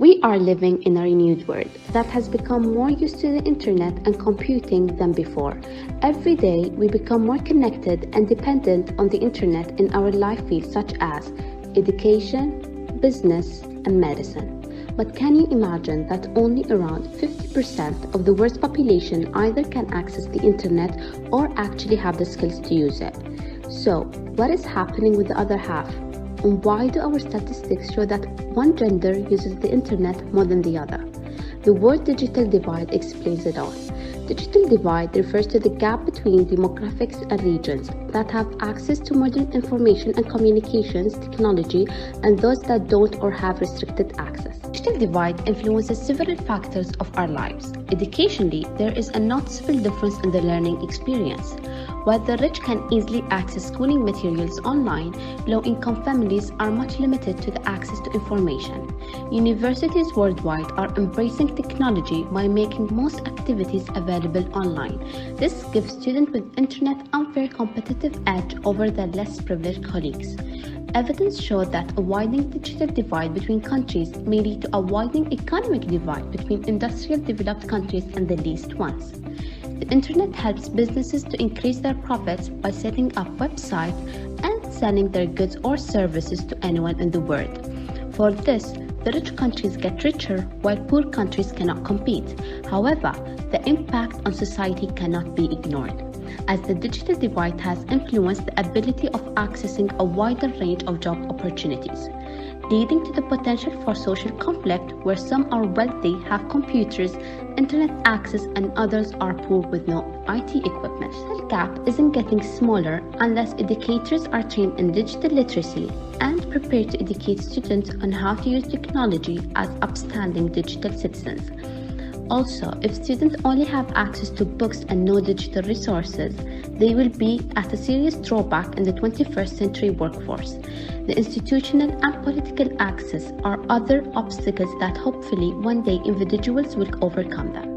We are living in a renewed world that has become more used to the internet and computing than before. Every day, we become more connected and dependent on the internet in our life fields such as education, business, and medicine. But can you imagine that only around 50% of the world's population either can access the internet or actually have the skills to use it? So, what is happening with the other half? And why do our statistics show that one gender uses the internet more than the other? The word digital divide explains it all. Digital divide refers to the gap between demographics and regions that have access to modern information and communications technology and those that don't or have restricted access. Digital divide influences several factors of our lives. Educationally, there is a noticeable difference in the learning experience. While the rich can easily access schooling materials online, low-income families are much limited to the access to information. Universities worldwide are embracing technology by making most activities available online. This gives students with internet unfair competitive edge over their less privileged colleagues. Evidence showed that a widening digital divide between countries may lead to a widening economic divide between industrial developed countries and the least ones. The internet helps businesses to increase their profits by setting up websites and selling their goods or services to anyone in the world. For this, the rich countries get richer while poor countries cannot compete. However, the impact on society cannot be ignored, as the digital divide has influenced the ability of accessing a wider range of job opportunities, leading to the potential for social conflict where some are wealthy, have computers, internet access, and others are poor with no IT equipment. The gap isn't getting smaller unless educators are trained in digital literacy and prepared to educate students on how to use technology as upstanding digital citizens. Also, if students only have access to books and no digital resources, they will be at a serious drawback in the 21st century workforce. The institutional and political access are other obstacles that hopefully one day individuals will overcome them.